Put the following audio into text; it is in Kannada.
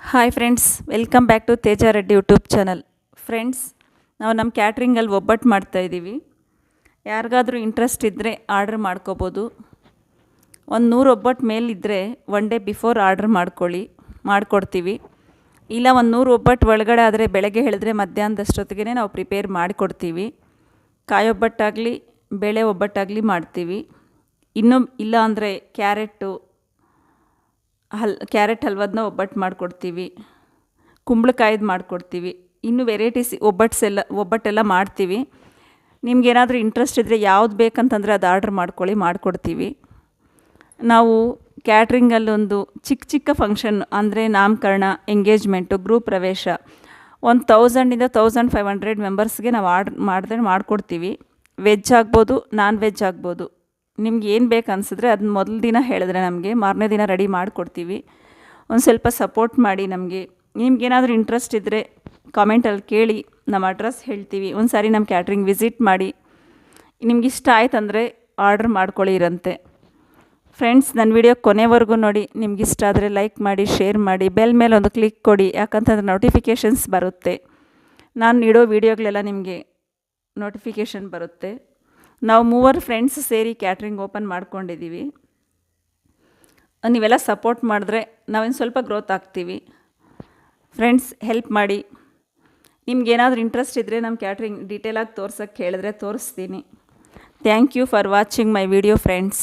Hi friends, welcome back to Teja Reddy YouTube channel. Friends, ನಾವು ನಮ್ಮ ಕ್ಯಾಟ್ರಿಂಗಲ್ಲಿ ಒಬ್ಬಟ್ಟು ಮಾಡ್ತಾಯಿದ್ದೀವಿ. ಯಾರಿಗಾದರೂ ಇಂಟ್ರೆಸ್ಟ್ ಇದ್ದರೆ ಆರ್ಡ್ರ್ ಮಾಡ್ಕೋಬೋದು. ಒಂದು 100 ಒಬ್ಬಟ್ಟು ಮೇಲಿದ್ದರೆ 1 ಡೇ ಬಿಫೋರ್ ಆರ್ಡ್ರ್ ಮಾಡಿಕೊಡ್ತೀವಿ. ಇಲ್ಲ ಒಂದು 100 ಒಬ್ಬಟ್ಟು ಒಳಗಡೆ ಆದರೆ ಬೆಳಗ್ಗೆ ಹೇಳಿದ್ರೆ ಮಧ್ಯಾಹ್ನದಷ್ಟೊತ್ತಿಗೆ ನಾವು ಪ್ರಿಪೇರ್ ಮಾಡಿಕೊಡ್ತೀವಿ. ಕಾಯಿ ಒಬ್ಬಟ್ಟಾಗಲಿ ಬೇಳೆ ಒಬ್ಬಟ್ಟಾಗಲಿ ಮಾಡ್ತೀವಿ. ಇನ್ನೂ ಇಲ್ಲ ಅಂದರೆ ಕ್ಯಾರೆಟ್ ಹಲ್ವದನ್ನ ಒಬ್ಬಟ್ಟು ಮಾಡಿಕೊಡ್ತೀವಿ, ಕುಂಬಳಕಾಯ್ದು ಮಾಡಿಕೊಡ್ತೀವಿ. ಇನ್ನೂ ವೆರೈಟೀಸ್ ಒಬ್ಬಟ್ಟೆಲ್ಲ ಮಾಡ್ತೀವಿ. ನಿಮ್ಗೇನಾದರೂ ಇಂಟ್ರೆಸ್ಟ್ ಇದ್ದರೆ ಯಾವ್ದು ಬೇಕಂತಂದರೆ ಅದು ಆರ್ಡ್ರ್ ಮಾಡಿಕೊಡ್ತೀವಿ. ನಾವು ಕ್ಯಾಟ್ರಿಂಗಲ್ಲೊಂದು ಚಿಕ್ಕ ಫಂಕ್ಷನ್ ಅಂದರೆ ನಾಮಕರಣ, ಎಂಗೇಜ್ಮೆಂಟು, ಗೃಹ ಪ್ರವೇಶ, 1000 1500 ಮೆಂಬರ್ಸ್ಗೆ ನಾವು ಆರ್ಡ್ರ್ ಮಾಡಿಕೊಡ್ತೀವಿ. ವೆಜ್ ಆಗ್ಬೋದು, ನಾನ್ ವೆಜ್ ಆಗ್ಬೋದು. ನಿಮ್ಗೆ ಏನು ಬೇಕು ಅನಿಸಿದ್ರೆ ಅದನ್ನ ಮೊದಲ ದಿನ ಹೇಳಿದ್ರೆ ನಮಗೆ ಮಾರನೇ ದಿನ ರೆಡಿ ಮಾಡಿಕೊಡ್ತೀವಿ. ಒಂದು ಸ್ವಲ್ಪ ಸಪೋರ್ಟ್ ಮಾಡಿ ನಮಗೆ. ನಿಮ್ಗೇನಾದರೂ ಇಂಟ್ರೆಸ್ಟ್ ಇದ್ದರೆ ಕಾಮೆಂಟಲ್ಲಿ ಕೇಳಿ, ನಮ್ಮ ಅಡ್ರೆಸ್ ಹೇಳ್ತೀವಿ. ಒಂದು ಸಾರಿ ನಮ್ಮ ಕ್ಯಾಟ್ರಿಂಗ್ ವಿಸಿಟ್ ಮಾಡಿ. ನಿಮ್ಗೆ ಇಷ್ಟ ಆಯ್ತಂದರೆ ಆರ್ಡ್ರ್ ಮಾಡ್ಕೊಳ್ಳಿ ಇರಂತೆ. ಫ್ರೆಂಡ್ಸ್, ನನ್ನ ವಿಡಿಯೋ ಕೊನೆವರೆಗೂ ನೋಡಿ. ನಿಮ್ಗೆ ಇಷ್ಟ ಆದರೆ ಲೈಕ್ ಮಾಡಿ, ಶೇರ್ ಮಾಡಿ, ಬೆಲ್ ಮೇಲೆ ಒಂದು ಕ್ಲಿಕ್ ಕೊಡಿ. ಯಾಕಂತಂದರೆ ನೋಟಿಫಿಕೇಷನ್ಸ್ ಬರುತ್ತೆ. ನಾನು ಇಡೋ ವೀಡಿಯೋಗಳೆಲ್ಲ ನಿಮಗೆ ನೋಟಿಫಿಕೇಷನ್ ಬರುತ್ತೆ. ನಾವು 3 ಫ್ರೆಂಡ್ಸ್ ಸೇರಿ ಕ್ಯಾಟ್ರಿಂಗ್ ಓಪನ್ ಮಾಡ್ಕೊಂಡಿದ್ದೀವಿ. ನೀವೆಲ್ಲ ಸಪೋರ್ಟ್ ಮಾಡಿದ್ರೆ ನಾವಿನ್ನು ಸ್ವಲ್ಪ ಗ್ರೋತ್ ಆಗ್ತೀವಿ. ಫ್ರೆಂಡ್ಸ್, ಹೆಲ್ಪ್ ಮಾಡಿ. ನಿಮ್ಗೇನಾದರೂ ಇಂಟ್ರೆಸ್ಟ್ ಇದ್ದರೆ ನಮ್ಮ ಕ್ಯಾಟ್ರಿಂಗ್ ಡೀಟೇಲಾಗಿ ತೋರ್ಸೋಕ್ಕೆ ಹೇಳಿದ್ರೆ ತೋರಿಸ್ತೀನಿ. Thank you for watching my video friends.